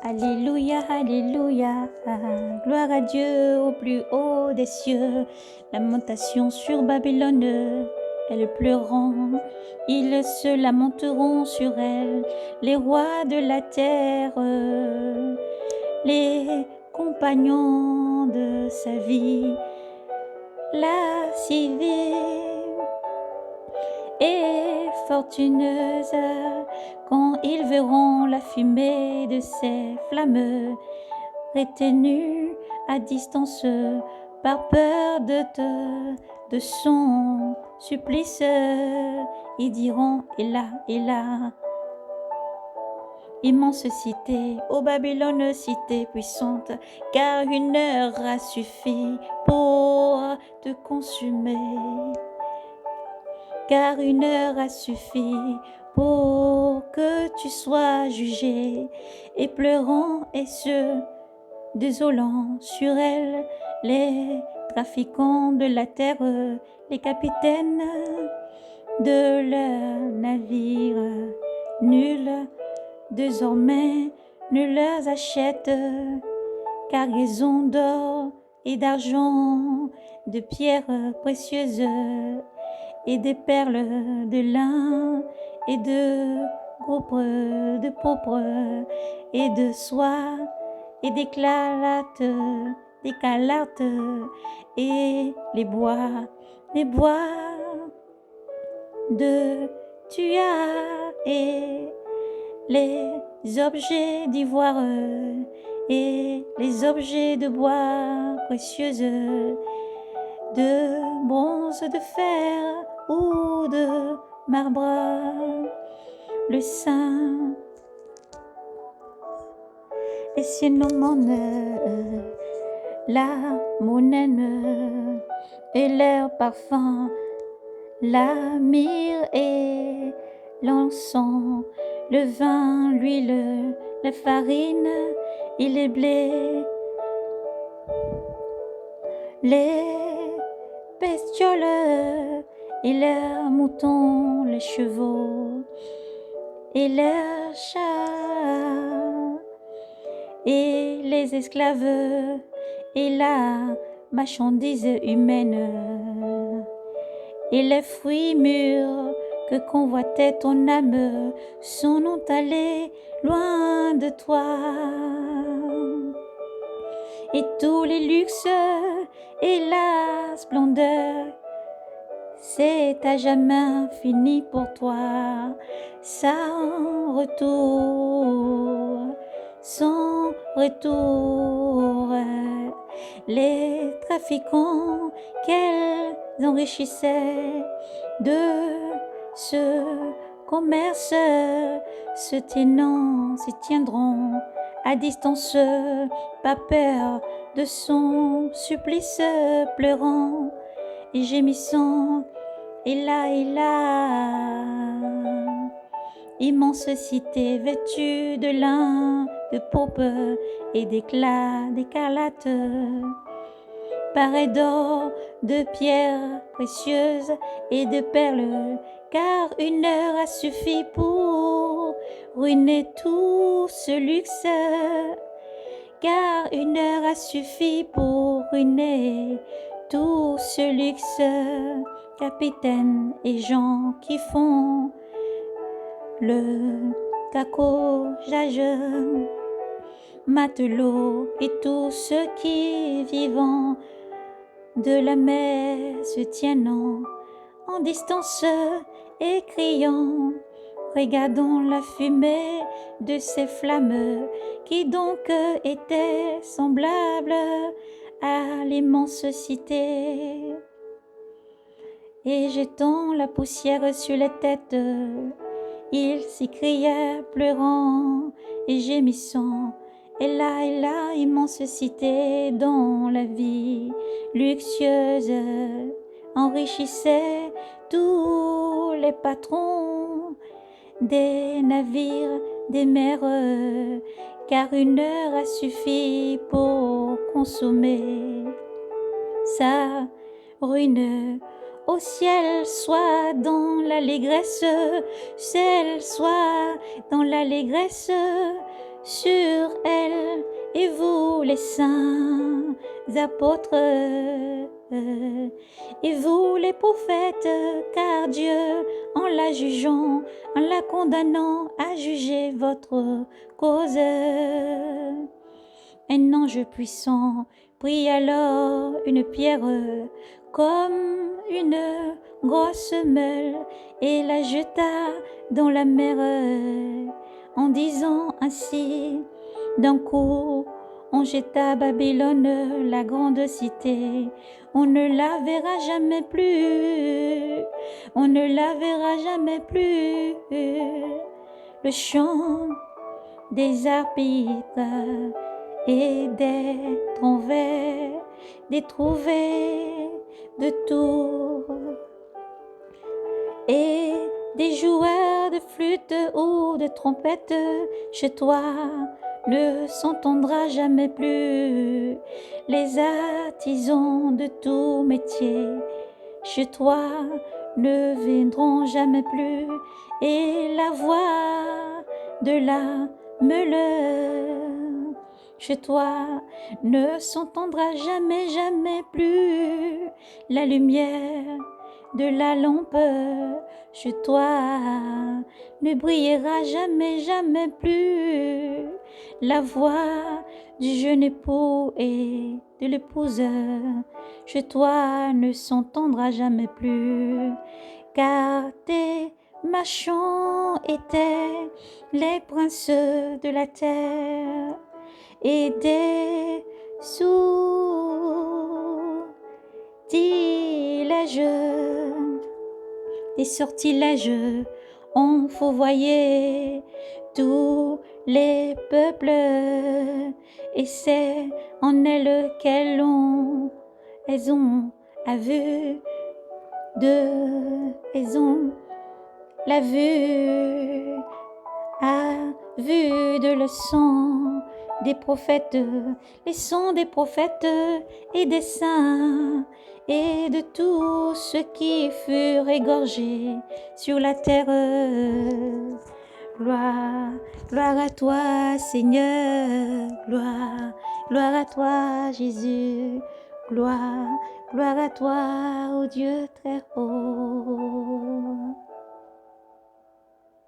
Alléluia, Alléluia, gloire à Dieu au plus haut des cieux. Lamentation sur Babylone, elles pleurant, ils se lamenteront sur elle, les rois de la terre, les compagnons de sa vie, lascivés et fortuneuse, quand ils verront la fumée de ces flammes, retenues à distance par peur de son supplice, ils diront: et là, immense cité, ô Babylone, cité puissante, car une heure a suffi pour te consumer. Car une heure a suffi pour que tu sois jugé, et pleurant et se désolant sur elle, les trafiquants de la terre, les capitaines de leurs navires, nul désormais ne leurs achète, cargaison d'or et d'argent, de pierres précieuses, et des perles de lin, et de groupes de pourpre, et de soie, et d'éclate, et les bois de tuya, et les objets d'ivoire, et les objets de bois précieuses, de bronze, de fer ou de marbre, le sein, les cinamones, la monnaie et leur parfum, la myrrhe et l'encens, le vin, l'huile, la farine et les blés, les bestioles et leurs moutons, les chevaux et leurs chats, et les esclaves et la marchandise humaine, et les fruits mûrs que convoitait ton âme sont allés loin de toi. Et tous les luxes et la splendeur, c'est à jamais fini pour toi, sans retour, sans retour. Les trafiquants qu'elles enrichissaient de ce commerce se tiendront à distance, pas peur de son supplice, pleurant et gémissant, et là, immense cité vêtue de lin, de pourpre et d'éclat, d'écarlate, parée d'or, de pierres précieuses et de perles, car une heure a suffi pour ruiner tout ce luxe, car une heure a suffi pour ruiner tout ce luxe, capitaines et gens qui font le cacochage, matelots et tous ceux qui vivant de la mer se tiennent en distance et criant: regardons la fumée de ces flammes qui donc étaient semblables à l'immense cité. Et jetant la poussière sur les têtes, ils s'écrièrent pleurant et gémissant: et là, immense cité dont la vie luxueuse enrichissait tous les patrons des navires, des mers, car une heure a suffi pour consommer sa ruine. Au ciel soit dans l'allégresse, ciel soit dans l'allégresse, sur elle, et vous les saints apôtres, et vous les prophètes, car Dieu, en la jugeant, en la condamnant, a jugé votre cause. Un ange puissant prit alors une pierre comme une grosse meule et la jeta dans la mer en disant ainsi: d'un coup on jeta Babylone, la grande cité, on ne la verra jamais plus, on ne la verra jamais plus. Le chant des arbitres et des trouvées de tours et des joueurs de flûte ou de trompette chez toi ne s'entendra jamais plus. Les artisans de tout métier chez toi ne viendront jamais plus, et la voix de la meule chez toi ne s'entendra jamais, jamais plus. La lumière de la lampe chez toi ne brillera jamais, jamais plus. La voix du jeune époux et de l'épouse chez toi ne s'entendra jamais plus, car tes marchands étaient les princes de la terre et des sortilèges ont fourvoyé tous les peuples, et c'est en elles elles ont la vue de le sang des prophètes, les sons des prophètes et des saints, et de tous ceux qui furent égorgés sur la terre. Gloire, gloire à toi, Seigneur, gloire, gloire à toi, Jésus, gloire, gloire à toi, ô Dieu très haut.